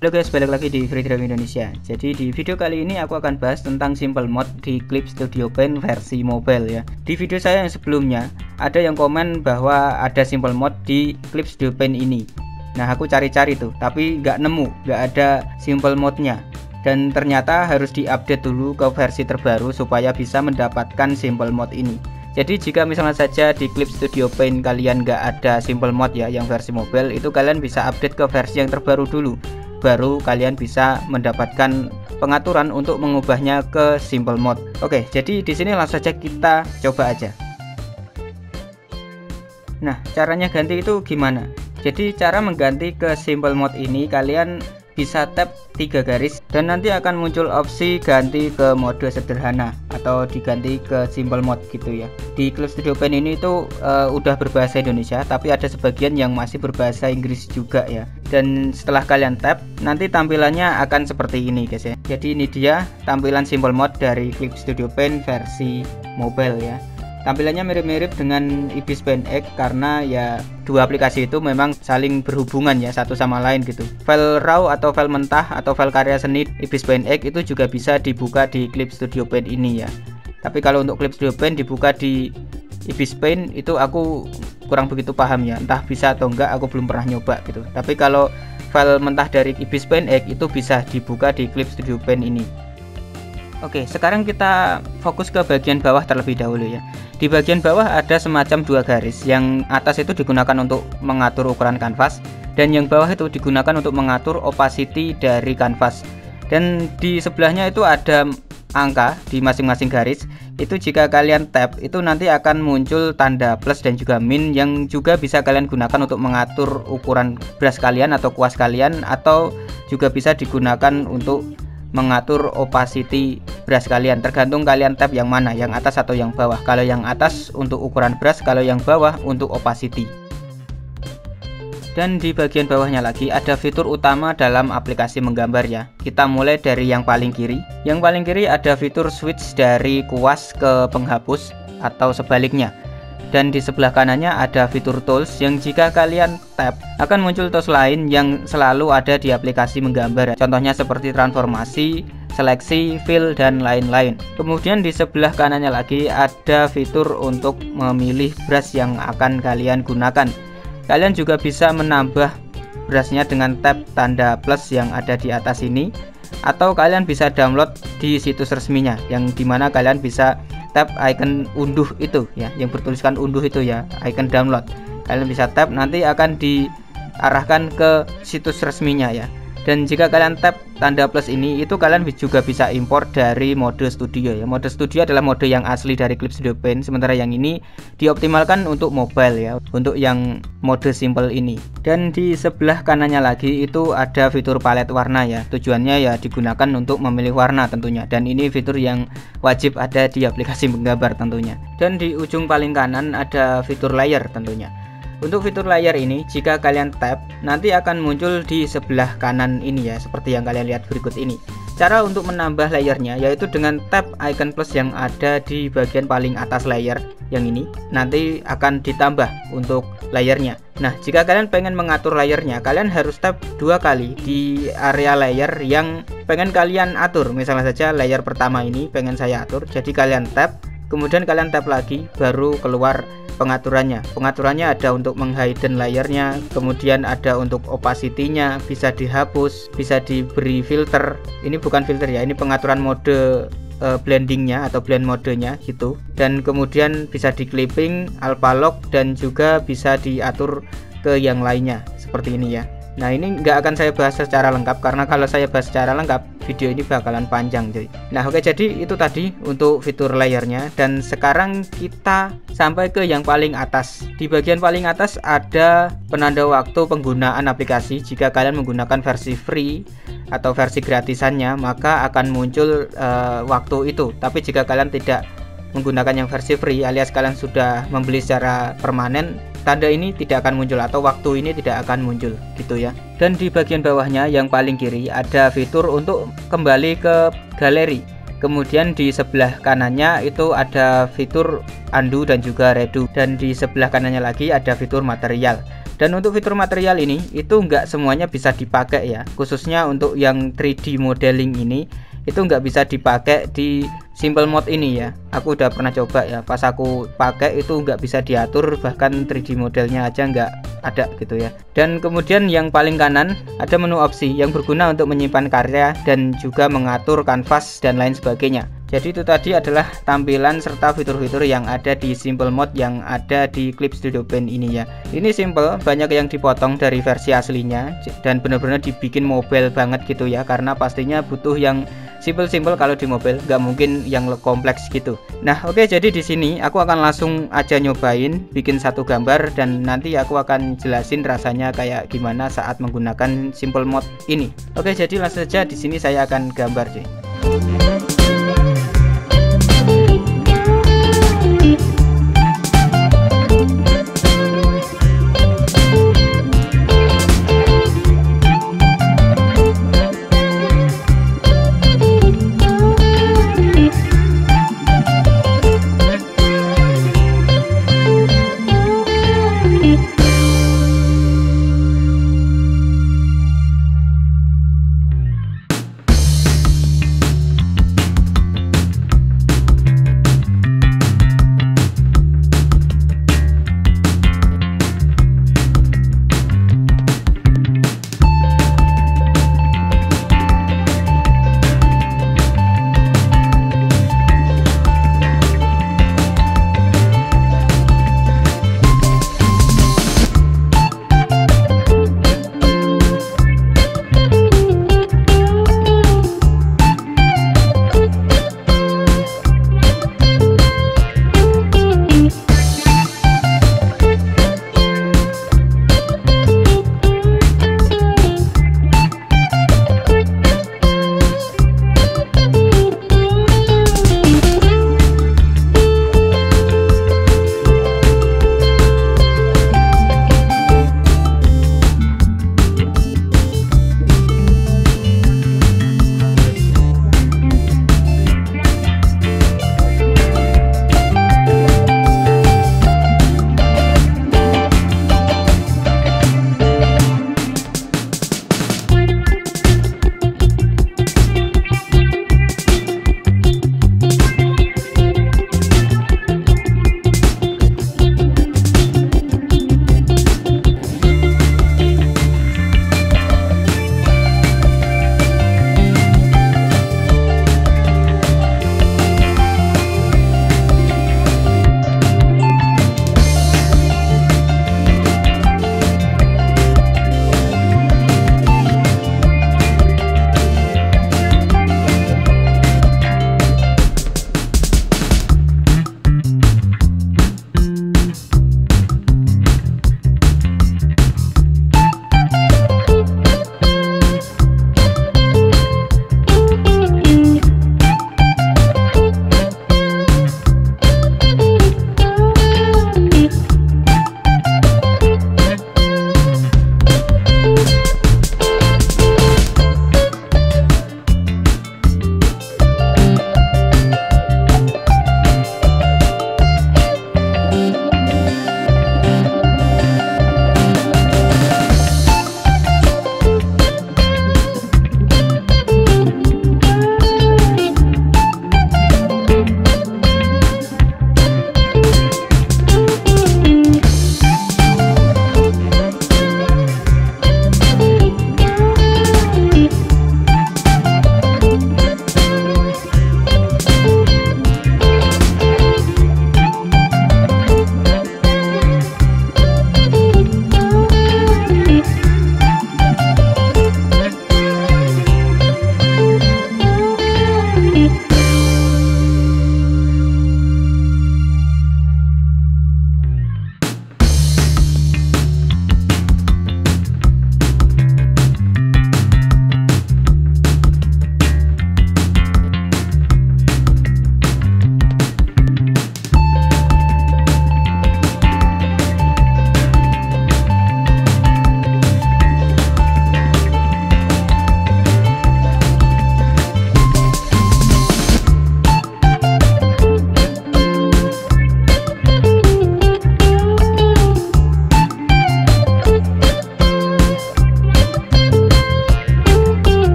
Halo guys, balik lagi di Free Driving Indonesia. Jadi di video kali ini aku akan bahas tentang simple mode di Clip Studio Paint versi mobile ya. Di video saya yang sebelumnya ada yang komen bahwa ada simple mode di Clip Studio Paint ini. Nah aku cari-cari tuh, tapi nggak nemu, nggak ada simple mode-nya. Dan ternyata harus diupdate dulu ke versi terbaru supaya bisa mendapatkan simple mode ini. Jadi jika misalnya saja di Clip Studio Paint kalian nggak ada simple mode ya yang versi mobile, itu kalian bisa update ke versi yang terbaru dulu. Baru kalian bisa mendapatkan pengaturan untuk mengubahnya ke simple mode. Oke, jadi di sini langsung saja kita coba aja. Nah, caranya ganti itu gimana? Jadi cara mengganti ke simple mode ini kalian bisa tap 3 garis dan nanti akan muncul opsi ganti ke mode sederhana atau diganti ke simple mode gitu ya. Di Clip Studio Paint ini itu udah berbahasa Indonesia, tapi ada sebagian yang masih berbahasa Inggris juga ya. Dan setelah kalian tap, nanti tampilannya akan seperti ini guys ya. Jadi ini dia tampilan simple mode dari Clip Studio Paint versi mobile ya. Tampilannya mirip-mirip dengan Ibis Paint X karena ya dua aplikasi itu memang saling berhubungan ya satu sama lain gitu. File RAW atau file mentah atau file karya seni Ibis Paint X itu juga bisa dibuka di Clip Studio Paint ini ya. Tapi kalau untuk Clip Studio Paint dibuka di Ibis Paint itu aku kurang begitu paham ya, entah bisa atau enggak, aku belum pernah nyoba gitu. Tapi kalau file mentah dari Ibis Paint X itu bisa dibuka di Clip Studio Paint ini. Oke, sekarang kita fokus ke bagian bawah terlebih dahulu ya. Di bagian bawah ada semacam dua garis. Yang atas itu digunakan untuk mengatur ukuran kanvas, dan yang bawah itu digunakan untuk mengatur opacity dari kanvas. Dan di sebelahnya itu ada angka di masing-masing garis. Itu jika kalian tap itu nanti akan muncul tanda plus dan juga min, yang juga bisa kalian gunakan untuk mengatur ukuran brush kalian atau kuas kalian, atau juga bisa digunakan untuk mengatur opacity brush kalian, tergantung kalian tap yang mana, yang atas atau yang bawah. Kalau yang atas untuk ukuran brush, kalau yang bawah untuk opacity. Dan di bagian bawahnya lagi ada fitur utama dalam aplikasi menggambar ya. Kita mulai dari yang paling kiri. Yang paling kiri ada fitur switch dari kuas ke penghapus atau sebaliknya. Dan di sebelah kanannya ada fitur tools yang jika kalian tap akan muncul tools lain yang selalu ada di aplikasi menggambar. Contohnya seperti transformasi, seleksi, fill, dan lain-lain. Kemudian di sebelah kanannya lagi ada fitur untuk memilih brush yang akan kalian gunakan. Kalian juga bisa menambah brushnya dengan tap tanda plus yang ada di atas ini, atau kalian bisa download di situs resminya, yang dimana kalian bisa tap icon unduh itu ya, yang bertuliskan unduh itu ya, icon download. Kalian bisa tap, nanti akan diarahkan ke situs resminya ya. Dan jika kalian tap tanda plus ini, itu kalian juga bisa import dari mode studio ya. Mode studio adalah mode yang asli dari Clip Studio Paint, sementara yang ini dioptimalkan untuk mobile ya, untuk yang mode simple ini. Dan di sebelah kanannya lagi itu ada fitur palet warna ya. Tujuannya ya digunakan untuk memilih warna tentunya, dan ini fitur yang wajib ada di aplikasi menggambar tentunya. Dan di ujung paling kanan ada fitur layer tentunya. Untuk fitur layer ini jika kalian tap nanti akan muncul di sebelah kanan ini ya, seperti yang kalian lihat berikut ini. Cara untuk menambah layernya yaitu dengan tap icon plus yang ada di bagian paling atas layer yang ini, nanti akan ditambah untuk layernya. Nah jika kalian pengen mengatur layernya, kalian harus tap 2 kali di area layer yang pengen kalian atur. Misalnya saja layer pertama ini pengen saya atur, jadi kalian tap, kemudian kalian tap lagi, baru keluar pengaturannya. Pengaturannya ada untuk menghidden layernya, kemudian ada untuk opacity-nya, bisa dihapus, bisa diberi filter. Ini bukan filter ya, ini pengaturan mode blendingnya atau blend modenya gitu. Dan kemudian bisa di clipping, alpha lock, dan juga bisa diatur ke yang lainnya seperti ini ya. Nah ini nggak akan saya bahas secara lengkap, karena kalau saya bahas secara lengkap video ini bakalan panjang cuy. Nah oke, jadi itu tadi untuk fitur layernya. Dan sekarang kita sampai ke yang paling atas. Di bagian paling atas ada penanda waktu penggunaan aplikasi. Jika kalian menggunakan versi free atau versi gratisannya, maka akan muncul waktu itu. Tapi jika kalian tidak menggunakan yang versi free alias kalian sudah membeli secara permanen, tanda ini tidak akan muncul atau waktu ini tidak akan muncul gitu ya. Dan di bagian bawahnya yang paling kiri ada fitur untuk kembali ke galeri. Kemudian di sebelah kanannya itu ada fitur undo dan juga redo, dan di sebelah kanannya lagi ada fitur material. Dan untuk fitur material ini itu nggak semuanya bisa dipakai ya, khususnya untuk yang 3D modeling ini itu nggak bisa dipakai di simple mode ini ya. Aku udah pernah coba ya, pas aku pakai itu nggak bisa diatur, bahkan 3D modelnya aja nggak ada gitu ya. Dan kemudian yang paling kanan ada menu opsi yang berguna untuk menyimpan karya dan juga mengatur kanvas dan lain sebagainya. Jadi itu tadi adalah tampilan serta fitur-fitur yang ada di simple mode yang ada di Clip Studio Paint ini ya. Ini simple, banyak yang dipotong dari versi aslinya dan benar-benar dibikin mobile banget gitu ya, karena pastinya butuh yang simple kalau di mobile, nggak mungkin yang kompleks gitu. Nah oke, jadi di sini aku akan langsung aja nyobain bikin satu gambar dan nanti aku akan jelasin rasanya kayak gimana saat menggunakan simple mode ini. Oke, jadi langsung saja di sini saya akan gambar sih.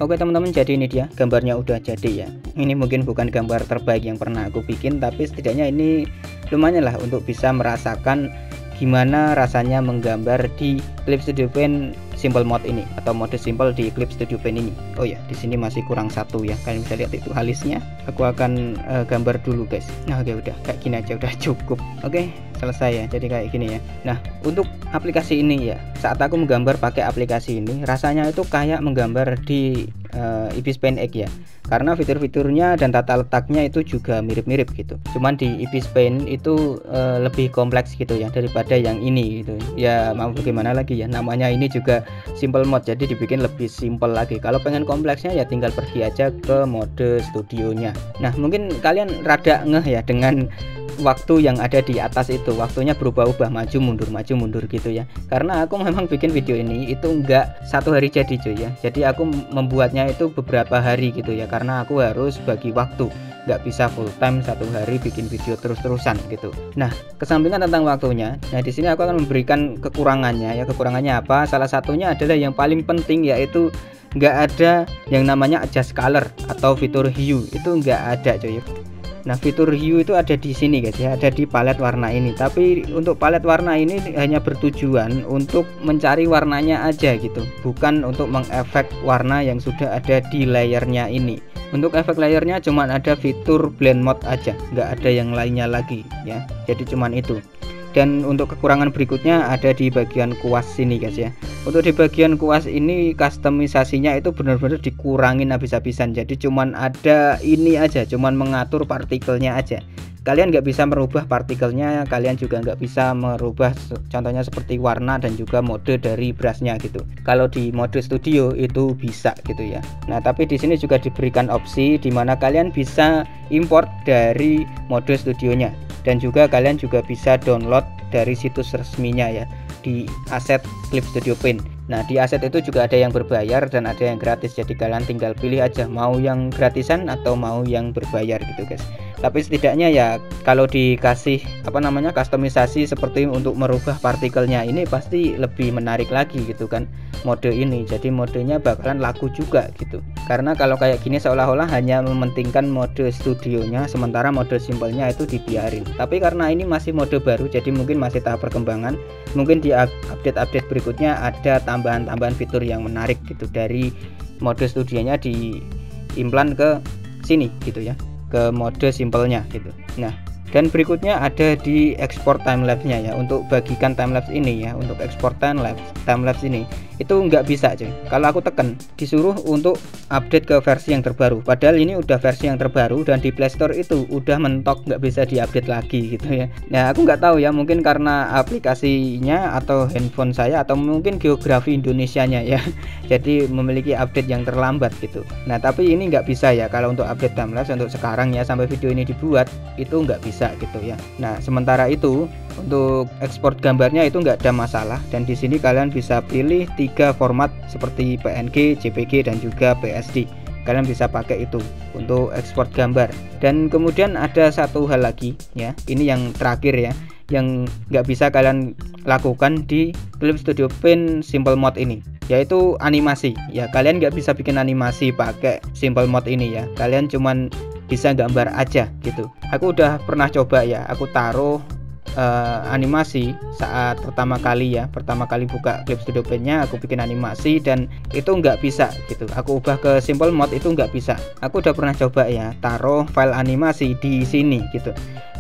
Oke teman-teman, jadi ini dia gambarnya udah jadi ya. Ini mungkin bukan gambar terbaik yang pernah aku bikin, tapi setidaknya ini lumayan lah untuk bisa merasakan gimana rasanya menggambar di Clip Studio Paint Simple Mode ini atau mode simple di Clip Studio Paint ini. Oh ya, di sini masih kurang satu ya. Kalian bisa lihat itu alisnya. Aku akan gambar dulu guys. Nah, oke, udah kayak gini aja udah cukup. Oke, selesai ya. Jadi kayak gini ya. Nah, untuk aplikasi ini ya, saat aku menggambar pakai aplikasi ini, rasanya itu kayak menggambar di Ibis Paint X ya. Karena fitur-fiturnya dan tata letaknya itu juga mirip-mirip gitu. Cuman di Ibis Paint itu lebih kompleks gitu ya daripada yang ini gitu. Ya mau bagaimana lagi ya, namanya ini juga simple mode, jadi dibikin lebih simple lagi. Kalau pengen kompleksnya ya tinggal pergi aja ke mode studionya. Nah, mungkin kalian rada ngeh ya dengan waktu yang ada di atas itu, waktunya berubah-ubah, maju mundur gitu ya. Karena aku memang bikin video ini itu enggak satu hari jadi cuy ya. Jadi aku membuatnya itu beberapa hari gitu ya, karena aku harus bagi waktu, nggak bisa full time satu hari bikin video terus-terusan gitu. Nah, kesampingan tentang waktunya, nah di sini aku akan memberikan kekurangannya ya. Kekurangannya apa? Salah satunya adalah yang paling penting, yaitu nggak ada yang namanya adjust color atau fitur hue, itu nggak ada cuy. Nah, fitur hue itu ada di sini guys ya, ada di palet warna ini. Tapi untuk palet warna ini hanya bertujuan untuk mencari warnanya aja gitu, bukan untuk mengefek warna yang sudah ada di layernya ini. Untuk efek layernya cuman ada fitur blend mode aja, nggak ada yang lainnya lagi ya. Jadi cuman itu. Dan untuk kekurangan berikutnya ada di bagian kuas sini guys ya. Untuk di bagian kuas ini customisasinya itu benar-benar dikurangin habis-habisan. Jadi cuman ada ini aja, cuman mengatur partikelnya aja. Kalian nggak bisa merubah partikelnya, kalian juga nggak bisa merubah contohnya seperti warna dan juga mode dari brushnya gitu. Kalau di mode studio itu bisa gitu ya. Nah, tapi di sini juga diberikan opsi dimana kalian bisa import dari mode studionya, dan juga kalian juga bisa download dari situs resminya ya, di aset Clip Studio Paint. Nah, di aset itu juga ada yang berbayar dan ada yang gratis, jadi kalian tinggal pilih aja mau yang gratisan atau mau yang berbayar gitu guys. Tapi setidaknya ya kalau dikasih kustomisasi seperti untuk merubah partikelnya ini pasti lebih menarik lagi gitu kan mode ini. Jadi modenya bakalan laku juga gitu. Karena kalau kayak gini seolah-olah hanya mementingkan mode studionya, sementara mode simpelnya itu dibiarin. Tapi karena ini masih mode baru, jadi mungkin masih tahap perkembangan. Mungkin di update-update berikutnya ada tambahan-tambahan fitur yang menarik gitu dari mode studionya diimplan ke sini gitu ya, ke mode simpelnya gitu. Nah, dan berikutnya ada di export timelapse-nya ya. Untuk bagikan timelapse ini ya, untuk export timelapse ini itu nggak bisa cuy. Kalau aku tekan disuruh untuk update ke versi yang terbaru, padahal ini udah versi yang terbaru dan di Playstore itu udah mentok, nggak bisa diupdate lagi gitu ya. Nah, aku nggak tahu ya, mungkin karena aplikasinya atau handphone saya atau mungkin geografi Indonesianya ya, jadi memiliki update yang terlambat gitu. Nah, tapi ini nggak bisa ya kalau untuk update timelapse untuk sekarang ya, sampai video ini dibuat itu nggak bisa gitu ya. Nah, sementara itu untuk ekspor gambarnya itu nggak ada masalah, dan di sini kalian bisa pilih 3 format seperti PNG, JPG dan juga PSD. Kalian bisa pakai itu untuk ekspor gambar. Dan kemudian ada satu hal lagi ya, ini yang terakhir ya, yang nggak bisa kalian lakukan di Clip Studio Paint Simple Mode ini, yaitu animasi ya. Kalian nggak bisa bikin animasi pakai Simple Mode ini ya, kalian cuman bisa gambar aja gitu. Aku udah pernah coba ya, aku taruh animasi saat pertama kali buka Clip Studio Paint-nya, aku bikin animasi dan itu nggak bisa gitu. Aku ubah ke Simple Mode itu nggak bisa. Aku udah pernah coba ya, taruh file animasi di sini gitu,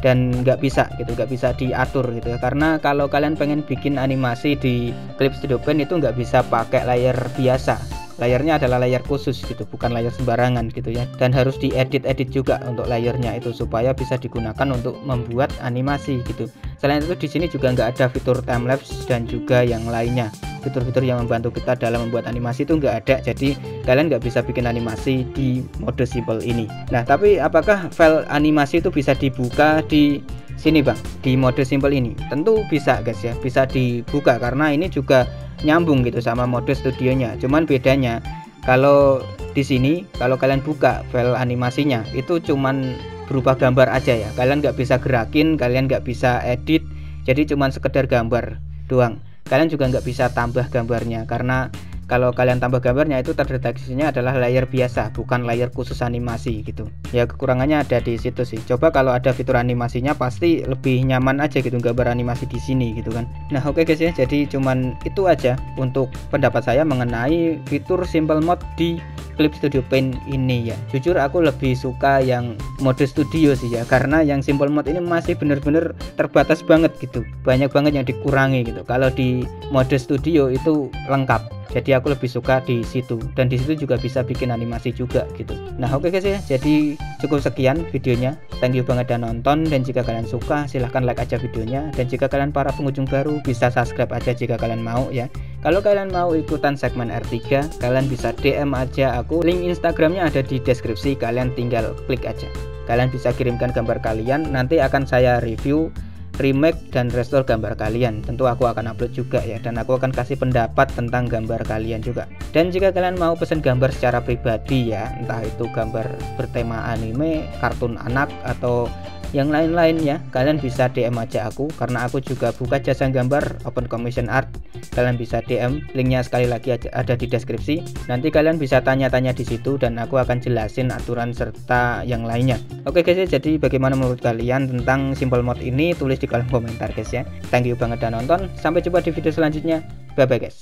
dan nggak bisa gitu, nggak bisa diatur gitu. Karena kalau kalian pengen bikin animasi di Clip Studio Paint itu nggak bisa pakai layar biasa. Layarnya adalah layar khusus gitu, bukan layar sembarangan gitu ya. Dan harus diedit juga untuk layarnya itu supaya bisa digunakan untuk membuat animasi gitu. Selain itu di sini juga nggak ada fitur timelapse dan juga yang lainnya. Fitur-fitur yang membantu kita dalam membuat animasi itu nggak ada. Jadi kalian nggak bisa bikin animasi di mode simple ini. Nah, tapi apakah file animasi itu bisa dibuka di sini bang, di mode simple ini? Tentu bisa guys ya, bisa dibuka karena ini juga nyambung gitu sama mode studionya. Cuman bedanya kalau di sini, kalau kalian buka file animasinya itu cuman berupa gambar aja ya, kalian nggak bisa gerakin, kalian nggak bisa edit, jadi cuman sekedar gambar doang. Kalian juga nggak bisa tambah gambarnya karena kalau kalian tambah gambarnya itu terdeteksinya adalah layer biasa, bukan layer khusus animasi gitu. Ya kekurangannya ada di situ sih. Coba kalau ada fitur animasinya pasti lebih nyaman aja gitu gambar animasi di sini gitu kan. Nah oke guys ya, jadi cuman itu aja untuk pendapat saya mengenai fitur simple mode di Clip Studio Paint ini ya. Jujur aku lebih suka yang mode studio sih ya, karena yang simple mode ini masih bener-bener terbatas banget gitu, banyak banget yang dikurangi gitu. Kalau di mode studio itu lengkap, jadi aku lebih suka di situ, dan di situ juga bisa bikin animasi juga gitu. Nah oke guys ya, jadi cukup sekian videonya. Thank you banget udah nonton, dan jika kalian suka silahkan like aja videonya, dan jika kalian para pengunjung baru bisa subscribe aja jika kalian mau ya. Kalau kalian mau ikutan segmen R3, kalian bisa DM aja aku, link Instagramnya ada di deskripsi, kalian tinggal klik aja. Kalian bisa kirimkan gambar kalian, nanti akan saya review, remake dan restore gambar kalian. Tentu aku akan upload juga ya, dan aku akan kasih pendapat tentang gambar kalian juga. Dan jika kalian mau pesan gambar secara pribadi ya, entah itu gambar bertema anime, kartun anak, atau yang lain-lain ya, kalian bisa DM aja aku, karena aku juga buka jasa gambar open commission art. Kalian bisa DM, linknya sekali lagi ada di deskripsi. Nanti kalian bisa tanya-tanya di situ, dan aku akan jelasin aturan serta yang lainnya. Oke guys ya, jadi bagaimana menurut kalian tentang simple mode ini? Tulis di kolom komentar guys ya. Thank you banget udah nonton, sampai jumpa di video selanjutnya. Bye bye guys.